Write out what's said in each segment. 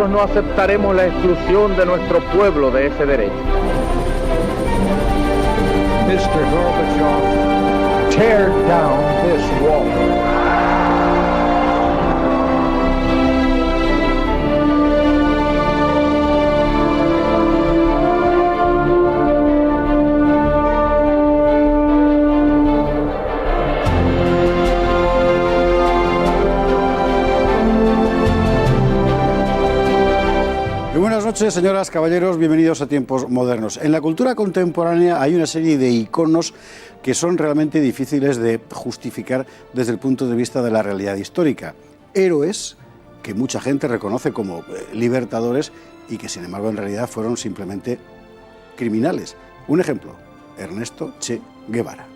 nosotros no aceptaremos la exclusión de nuestro pueblo de ese derecho. Mr. Gorbachev, tear down this wall. Buenas noches, señoras, caballeros, bienvenidos a Tiempos Modernos. En la cultura contemporánea hay una serie de iconos que son realmente difíciles de justificar desde el punto de vista de la realidad histórica. Héroes que mucha gente reconoce como libertadores y que sin embargo en realidad fueron simplemente criminales. Un ejemplo, Ernesto Che Guevara.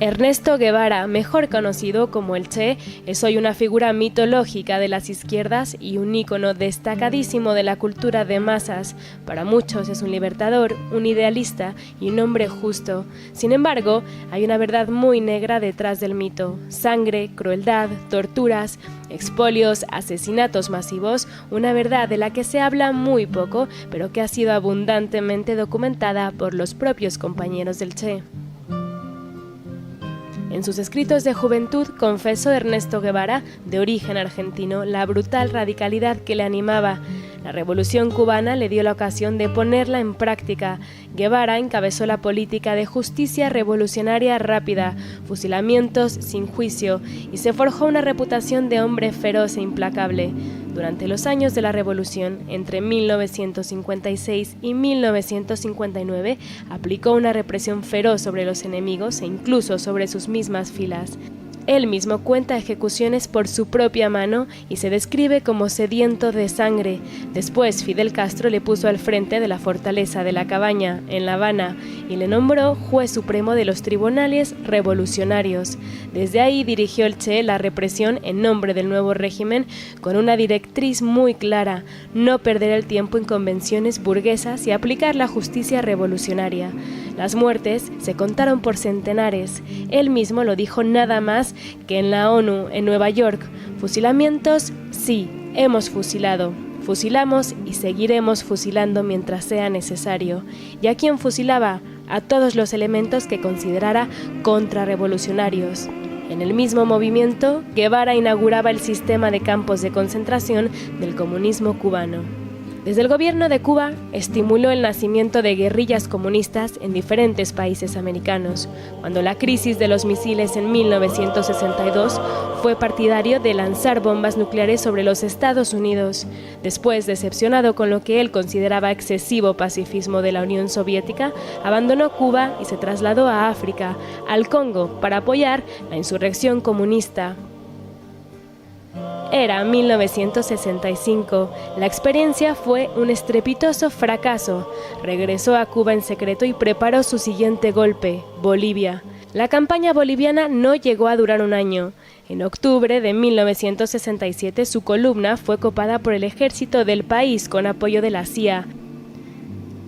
Ernesto Guevara, mejor conocido como el Che, es hoy una figura mitológica de las izquierdas y un ícono destacadísimo de la cultura de masas. Para muchos es un libertador, un idealista y un hombre justo. Sin embargo, hay una verdad muy negra detrás del mito. Sangre, crueldad, torturas, expolios, asesinatos masivos, una verdad de la que se habla muy poco, pero que ha sido abundantemente documentada por los propios compañeros del Che. En sus escritos de juventud confesó Ernesto Guevara, de origen argentino, la brutal radicalidad que le animaba. La Revolución cubana le dio la ocasión de ponerla en práctica. Guevara encabezó la política de justicia revolucionaria rápida, fusilamientos sin juicio, y se forjó una reputación de hombre feroz e implacable. Durante los años de la Revolución, entre 1956 y 1959, aplicó una represión feroz sobre los enemigos e incluso sobre sus mismas filas. Él mismo cuenta ejecuciones por su propia mano y se describe como sediento de sangre. Después, Fidel Castro le puso al frente de la fortaleza de La Cabaña, en La Habana, y le nombró juez supremo de los tribunales revolucionarios. Desde ahí dirigió el Che la represión en nombre del nuevo régimen con una directriz muy clara: no perder el tiempo en convenciones burguesas y aplicar la justicia revolucionaria. Las muertes se contaron por centenares. Él mismo lo dijo nada más que en la ONU, en Nueva York. Fusilamientos, sí, hemos fusilado. Fusilamos y seguiremos fusilando mientras sea necesario. ¿Y a quién fusilaba? A todos los elementos que considerara contrarrevolucionarios. En el mismo movimiento, Guevara inauguraba el sistema de campos de concentración del comunismo cubano. Desde el gobierno de Cuba, estimuló el nacimiento de guerrillas comunistas en diferentes países americanos. Cuando la crisis de los misiles en 1962, fue partidario de lanzar bombas nucleares sobre los Estados Unidos. Después, decepcionado con lo que él consideraba excesivo pacifismo de la Unión Soviética, abandonó Cuba y se trasladó a África, al Congo, para apoyar la insurrección comunista. Era 1965. La experiencia fue un estrepitoso fracaso. Regresó a Cuba en secreto y preparó su siguiente golpe, Bolivia. La campaña boliviana no llegó a durar un año. En octubre de 1967, su columna fue copada por el ejército del país con apoyo de la CIA.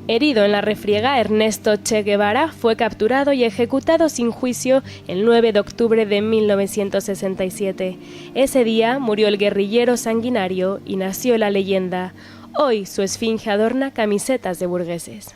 Herido en la refriega, Ernesto Che Guevara fue capturado y ejecutado sin juicio el 9 de octubre de 1967. Ese día murió el guerrillero sanguinario y nació la leyenda. Hoy su esfinge adorna camisetas de burgueses.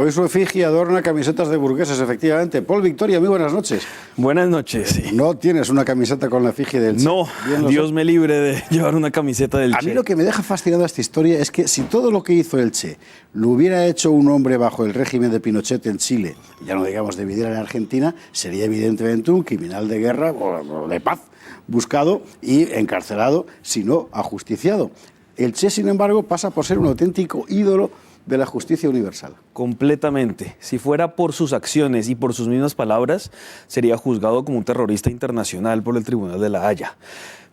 Hoy su efigie adorna camisetas de burgueses, efectivamente. Paul Victoria, muy buenas noches. Buenas noches. Sí. No tienes una camiseta con la efigie del Che. No, Dios me libre de llevar una camiseta del Che. A mí lo que me deja fascinada esta historia es que si todo lo que hizo el Che lo hubiera hecho un hombre bajo el régimen de Pinochet en Chile, ya no digamos de Videla en Argentina, sería evidentemente un criminal de guerra o de paz, buscado y encarcelado, si no ajusticiado. El Che, sin embargo, pasa por ser un auténtico ídolo de la justicia universal. Completamente. Si fuera por sus acciones y por sus mismas palabras, sería juzgado como un terrorista internacional por el Tribunal de La Haya.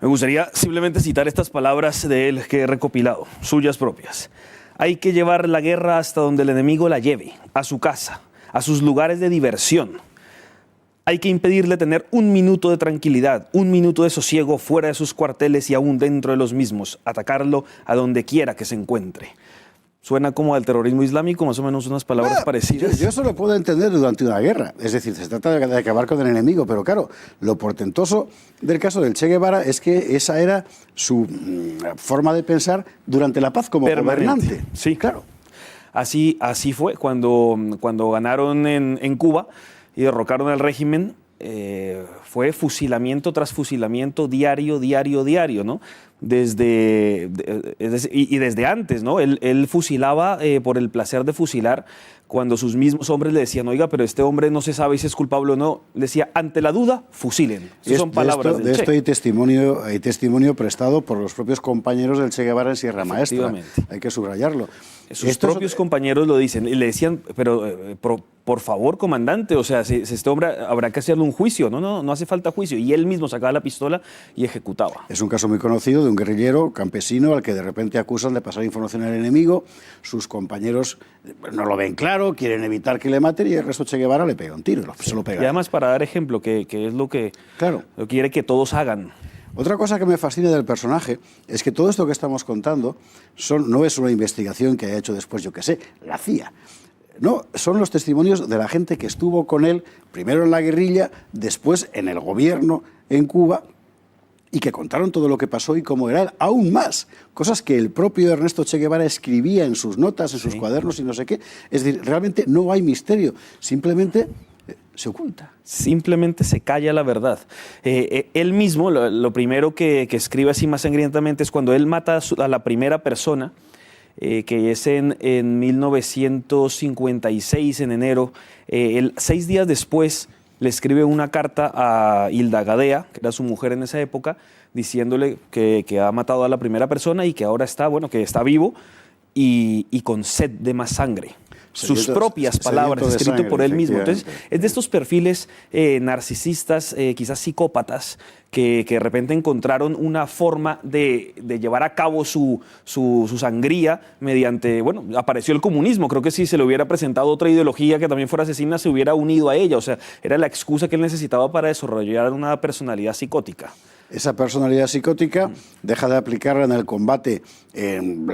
Me gustaría simplemente citar estas palabras de él que he recopilado, suyas propias. Hay que llevar la guerra hasta donde el enemigo la lleve, a su casa, a sus lugares de diversión. Hay que impedirle tener un minuto de tranquilidad, un minuto de sosiego fuera de sus cuarteles y aún dentro de los mismos, atacarlo a donde quiera que se encuentre. Suena como al terrorismo islámico, más o menos unas palabras parecidas. Yo eso lo puedo entender durante una guerra. Es decir, se trata de acabar con el enemigo, pero claro, lo portentoso del caso del Che Guevara es que esa era su forma de pensar durante la paz como gobernante. Sí, claro. Así fue cuando ganaron en Cuba y derrocaron al régimen. Fue fusilamiento tras fusilamiento diario, ¿no? Desde antes, ¿no? Él fusilaba por el placer de fusilar. Cuando sus mismos hombres le decían, oiga, pero este hombre no se sabe si es culpable o no, le decía, ante la duda, fusilen. Esas son palabras del Che. De esto hay testimonio prestado por los propios compañeros del Che Guevara en Sierra Maestra. Hay que subrayarlo. Sus propios compañeros lo dicen y le decían, pero por favor, comandante, o sea, si este hombre habrá que hacerle un juicio. No hace falta juicio. Y él mismo sacaba la pistola y ejecutaba. Es un caso muy conocido de un guerrillero campesino al que de repente acusan de pasar información al enemigo. Sus compañeros no lo ven claro, quieren evitar que le maten y el resto Che Guevara le pega un tiro, se lo pega. Y además, para dar ejemplo, que es lo que quiere que todos hagan. Otra cosa que me fascina del personaje es que todo esto que estamos contando no es una investigación que haya hecho después, yo qué sé, la CIA. No, son los testimonios de la gente que estuvo con él, primero en la guerrilla, después en el gobierno en Cuba, y que contaron todo lo que pasó y cómo era él, aún más, cosas que el propio Ernesto Che Guevara escribía en sus notas, en sus cuadernos y no sé qué. Es decir, realmente no hay misterio, simplemente se oculta. Simplemente se calla la verdad. Él mismo, lo primero que escribe así más sangrientamente es cuando él mata a la primera persona, que es en 1956, en enero. 6 días después le escribe una carta a Hilda Gadea, que era su mujer en esa época, diciéndole que ha matado a la primera persona y que ahora está vivo y con sed de más sangre. Sus propias palabras, escrito por él mismo. Entonces, es de estos perfiles narcisistas, quizás psicópatas, que de repente encontraron una forma de llevar a cabo su sangría mediante, apareció el comunismo. Creo que si se le hubiera presentado otra ideología que también fuera asesina, se hubiera unido a ella. O sea, era la excusa que él necesitaba para desarrollar una personalidad psicótica. Esa personalidad psicótica deja de aplicarla en el combate en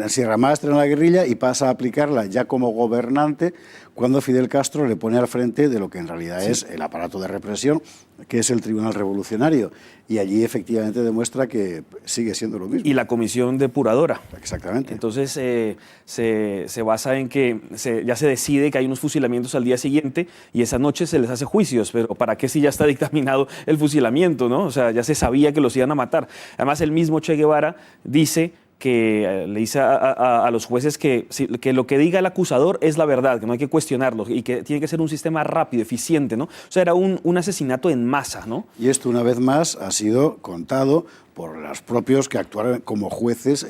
Sierra Maestra, en la guerrilla, y pasa a aplicarla ya como gobernante cuando Fidel Castro le pone al frente de lo que en realidad es el aparato de represión, que es el Tribunal Revolucionario. Y allí efectivamente demuestra que sigue siendo lo mismo. Y la comisión depuradora. Exactamente. Entonces se basa en que ya se decide que hay unos fusilamientos al día siguiente y esa noche se les hace juicios. Pero ¿para qué si ya está dictaminado el fusilamiento, ¿no? O sea, ya se sabía que los iban a matar. Además, el mismo Che Guevara dice que le dice a los jueces que lo que diga el acusador es la verdad, que no hay que cuestionarlo y que tiene que ser un sistema rápido, eficiente, ¿no? O sea, era un asesinato en masa, ¿no? Y esto, una vez más, ha sido contado por los propios que actuaron como jueces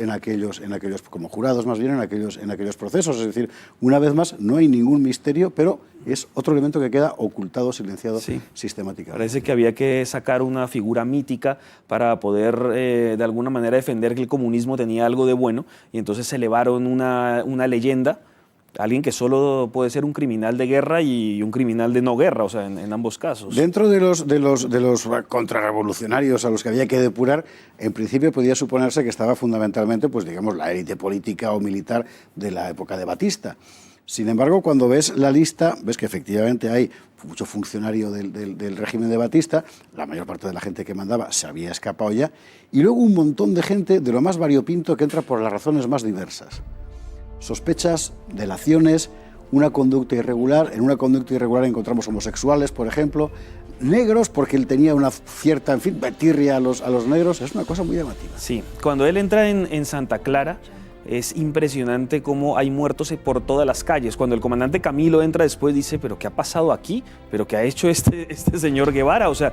como jurados más bien en aquellos procesos. Es decir, una vez más, no hay ningún misterio, pero es otro elemento que queda ocultado, silenciado sistemáticamente. Parece que había que sacar una figura mítica para poder de alguna manera defender que el comunismo tenía algo de bueno, y entonces se elevaron una leyenda, alguien que solo puede ser un criminal de guerra y un criminal de no guerra, o sea, en ambos casos. Dentro de los contrarrevolucionarios a los que había que depurar, en principio podía suponerse que estaba fundamentalmente, pues digamos, la élite política o militar de la época de Batista. Sin embargo, cuando ves la lista, ves que efectivamente hay mucho funcionario del régimen de Batista, la mayor parte de la gente que mandaba se había escapado ya, y luego un montón de gente de lo más variopinto que entra por las razones más diversas. Sospechas, delaciones, una conducta irregular. En una conducta irregular encontramos homosexuales, por ejemplo, negros, porque él tenía una cierta, tirria a los negros. Es una cosa muy llamativa. Sí, cuando él entra en Santa Clara, es impresionante cómo hay muertos por todas las calles. Cuando el comandante Camilo entra después, dice, ¿pero qué ha pasado aquí? ¿Pero qué ha hecho este señor Guevara? O sea,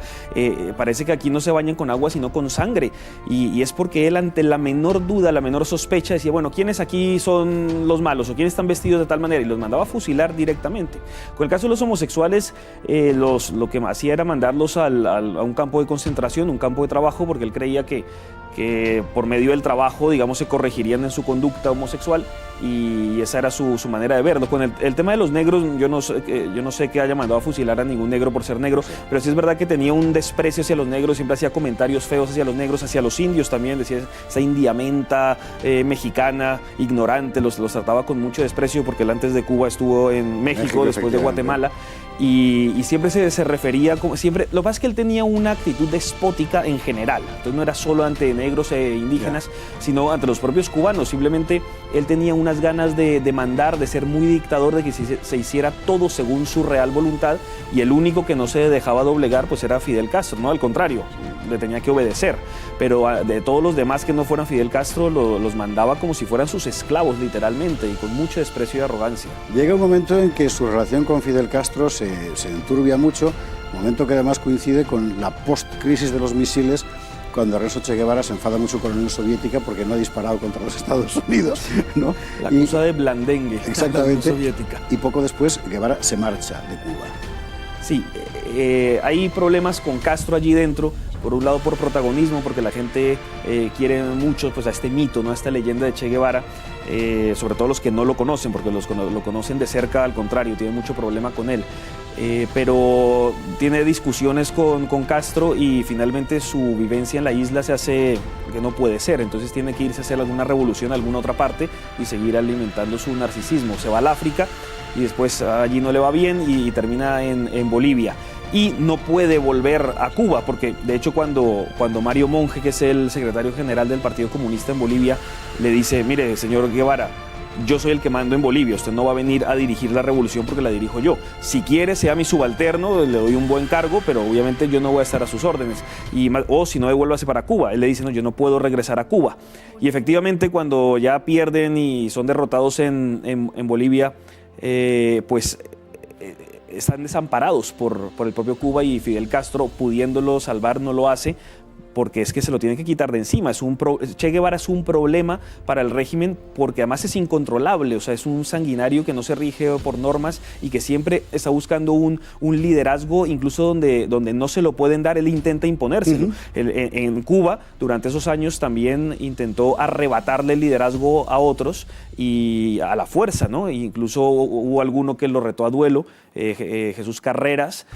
parece que aquí no se bañan con agua, sino con sangre. Y es porque él, ante la menor duda, la menor sospecha, decía, bueno, ¿quiénes aquí son los malos? ¿O quiénes están vestidos de tal manera? Y los mandaba a fusilar directamente. Con el caso de los homosexuales, lo que hacía era mandarlos a un campo de concentración, un campo de trabajo, porque él creía que que por medio del trabajo, digamos, se corregirían en su conducta homosexual, y esa era su manera de verlo. Con el tema de los negros, yo no sé que haya mandado a fusilar a ningún negro por ser negro, pero sí es verdad que tenía un desprecio hacia los negros, siempre hacía comentarios feos hacia los negros, hacia los indios también, decía esa indiamenta mexicana, ignorante, los trataba con mucho desprecio, porque él antes de Cuba estuvo en México después de Guatemala. Y siempre se refería como siempre. Lo que pasa es que él tenía una actitud despótica en general, entonces no era solo ante negros e indígenas, sino ante los propios cubanos. Simplemente él tenía unas ganas de mandar, de ser muy dictador, de que se hiciera todo según su real voluntad, y el único que no se dejaba doblegar pues era Fidel Castro, ¿no? Al contrario, le tenía que obedecer, pero de todos los demás que no fueran Fidel Castro los mandaba como si fueran sus esclavos, literalmente, y con mucho desprecio y arrogancia. Llega un momento en que su relación con Fidel Castro se enturbia mucho, momento que además coincide con la post-crisis de los misiles, cuando Ernesto Che Guevara se enfada mucho con la Unión Soviética porque no ha disparado contra los Estados Unidos, ¿no? La acusa de blandengue. Exactamente. La Unión Soviética. Y poco después Guevara se marcha de Cuba. Sí, hay problemas con Castro allí dentro. Por un lado por protagonismo, porque la gente quiere mucho pues, a este mito, ¿no? A esta leyenda de Che Guevara, sobre todo los que no lo conocen, porque lo conocen de cerca, al contrario, tienen mucho problema con él. Pero tiene discusiones con Castro, y finalmente su vivencia en la isla se hace que no puede ser, entonces tiene que irse a hacer alguna revolución a alguna otra parte y seguir alimentando su narcisismo. Se va al África y después allí no le va bien y termina en Bolivia. Y no puede volver a Cuba, porque de hecho cuando Mario Monge, que es el secretario general del Partido Comunista en Bolivia, le dice: mire, señor Guevara, yo soy el que mando en Bolivia, usted no va a venir a dirigir la revolución porque la dirijo yo. Si quiere, sea mi subalterno, le doy un buen cargo, pero obviamente yo no voy a estar a sus órdenes. O si no, devuélvase para Cuba. Él le dice: no, yo no puedo regresar a Cuba. Y efectivamente, cuando ya pierden y son derrotados en Bolivia, pues están desamparados por el propio Cuba, y Fidel Castro, pudiéndolo salvar, no lo hace, porque es que se lo tiene que quitar de encima. Che Guevara es un problema para el régimen, porque además es incontrolable, o sea, es un sanguinario que no se rige por normas y que siempre está buscando un liderazgo, incluso donde no se lo pueden dar, él intenta imponérselo. En Cuba, durante esos años, también intentó arrebatarle el liderazgo a otros, y a la fuerza, ¿no? E incluso hubo alguno que lo retó a duelo, Jesús Carreras,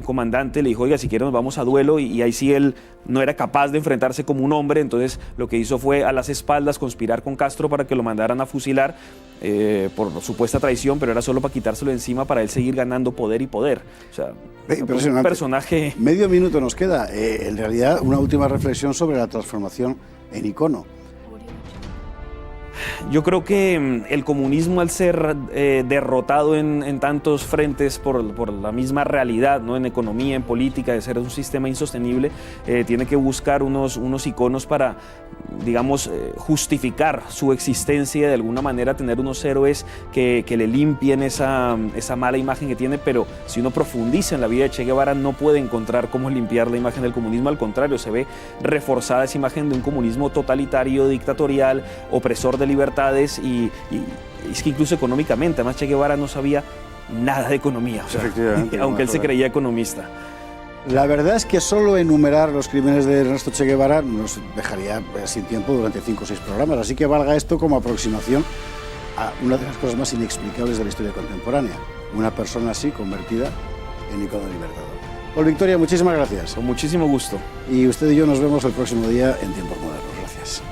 comandante, le dijo: oiga, si quieren nos vamos a duelo, y ahí sí él no era capaz de enfrentarse como un hombre, entonces lo que hizo fue a las espaldas conspirar con Castro para que lo mandaran a fusilar por supuesta traición, pero era solo para quitárselo de encima, para él seguir ganando poder y poder. O sea, un personaje... Medio minuto nos queda. En realidad, una última reflexión sobre la transformación en icono. Yo creo que el comunismo, al ser derrotado en tantos frentes por la misma realidad, ¿no? En economía, en política, de ser un sistema insostenible, tiene que buscar unos iconos para, digamos, justificar su existencia, de alguna manera tener unos héroes que le limpien esa mala imagen que tiene. Pero si uno profundiza en la vida de Che Guevara, no puede encontrar cómo limpiar la imagen del comunismo. Al contrario, se ve reforzada esa imagen de un comunismo totalitario, dictatorial, opresor de libertades, y es que incluso económicamente, además Che Guevara no sabía nada de economía, o sea, aunque él se creía economista. La verdad es que solo enumerar los crímenes de Ernesto Che Guevara nos dejaría sin tiempo durante 5 o 6 programas, así que valga esto como aproximación a una de las cosas más inexplicables de la historia contemporánea, una persona así convertida en icono libertador. Paul Victoria, muchísimas gracias. Con muchísimo gusto. Y usted y yo nos vemos el próximo día en Tiempos Modernos. Gracias.